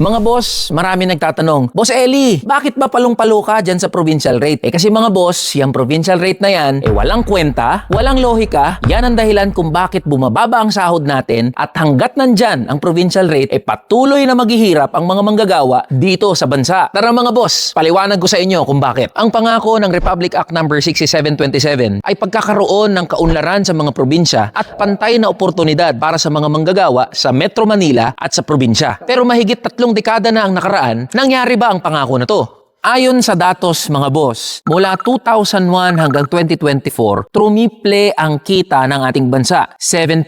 Mga boss, marami nagtatanong, Boss Eli, bakit ba palong-palo ka dyan sa provincial rate? Kasi mga boss, yung provincial rate na yan, walang kwenta, walang lohika, yan ang dahilan kung bakit bumababa ang sahod natin at hanggat nandyan ang provincial rate, patuloy na maghihirap ang mga manggagawa dito sa bansa. Tara mga boss, paliwanag ko sa inyo kung bakit. Ang pangako ng Republic Act No. 6727 ay pagkakaroon ng kaunlaran sa mga probinsya at pantay na oportunidad para sa mga manggagawa sa Metro Manila at sa probinsya. Pero mahigit 3 dekada na ang nakaraan, nangyari ba ang pangako na to? Ayon sa datos mga boss, mula 2001 hanggang 2024, trumiple ang kita ng ating bansa. 7.2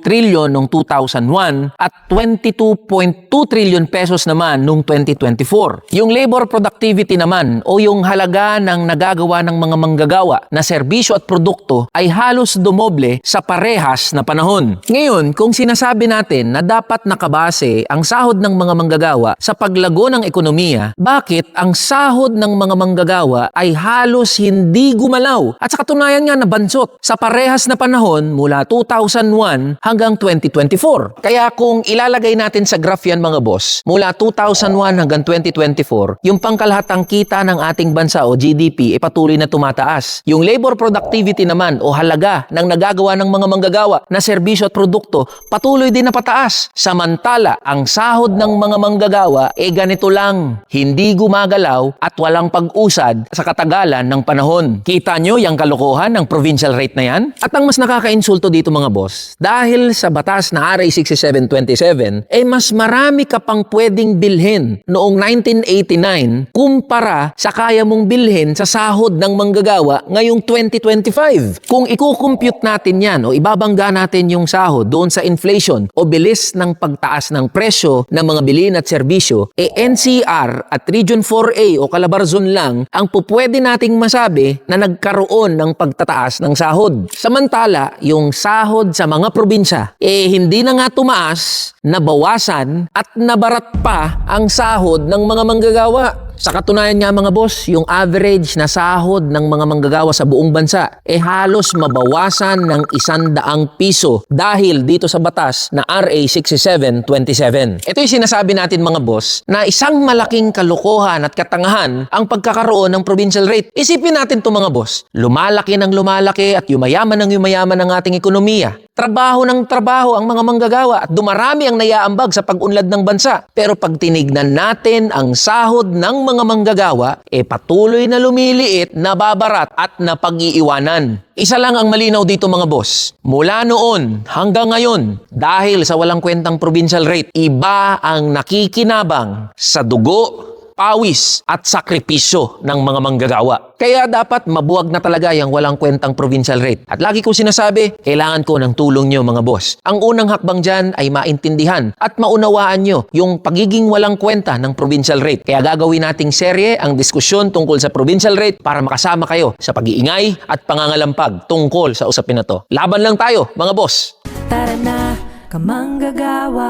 trillion noong 2001 at 22.2 trillion pesos naman noong 2024. Yung labor productivity naman o yung halaga ng nagagawa ng mga manggagawa na serbisyo at produkto ay halos dumoble sa parehas na panahon. Ngayon, kung sinasabi natin na dapat nakabase ang sahod ng mga manggagawa sa paglago ng ekonomiya, bakit ang sahod ng mga manggagawa ay halos hindi gumalaw at sa katunayan nga nabansot sa parehas na panahon mula 2001 hanggang 2024. Kaya kung ilalagay natin sa graph yan mga boss, mula 2001 hanggang 2024, yung pangkalahatang kita ng ating bansa o GDP ay patuloy na tumataas. Yung labor productivity naman o halaga ng nagagawa ng mga manggagawa na serbisyo at produkto patuloy din na pataas. Samantala, ang sahod ng mga manggagawa ganito lang, hindi gumagalaw at walang pag-usad sa katagalan ng panahon. Kita nyo yung kalokohan ng provincial rate na yan? At ang mas nakakainsulto dito mga boss, dahil sa batas na RA 6727, mas marami ka pang pwedeng bilhin noong 1989 kumpara sa kaya mong bilhin sa sahod ng manggagawa ngayong 2025. Kung i-compute natin yan o ibabangga natin yung sahod doon sa inflation o bilis ng pagtaas ng presyo ng mga bilhin at serbisyo, NCR at Region 4A o Calabarzon lang ang pupwede nating masabi na nagkaroon ng pagtataas ng sahod. Samantala, yung sahod sa mga probinsya, hindi na nga tumaas, nabawasan at nabarat pa ang sahod ng mga manggagawa. Sa katunayan nga mga boss, yung average na sahod ng mga manggagawa sa buong bansa halos mabawasan ng 100 piso dahil dito sa batas na RA 6727. Ito yung sinasabi natin mga boss na isang malaking kalokohan at katangahan ang pagkakaroon ng provincial rate. Isipin natin to mga boss, lumalaki ng lumalaki at yumayaman ng ating ekonomiya. Trabaho ng trabaho ang mga manggagawa at dumarami ang naiaambag sa pag-unlad ng bansa. Pero pag tinignan natin ang sahod ng mga manggagawa, patuloy na lumiliit, nababarat at napag-iiwanan. Isa lang ang malinaw dito mga boss. Mula noon hanggang ngayon, dahil sa walang kwentang provincial rate, iba ang nakikinabang sa dugo, pawis at sakripisyo ng mga manggagawa. Kaya dapat mabuwag na talaga yung walang kwentang provincial rate. At lagi ko sinasabi, kailangan ko ng tulong nyo mga boss. Ang unang hakbang dyan ay maintindihan at maunawaan nyo yung pagiging walang kwenta ng provincial rate. Kaya gagawin nating serye ang diskusyon tungkol sa provincial rate para makasama kayo sa pag-iingay at pangangalampag tungkol sa usapin na to. Laban lang tayo mga boss! Tara na, kamanggagawa!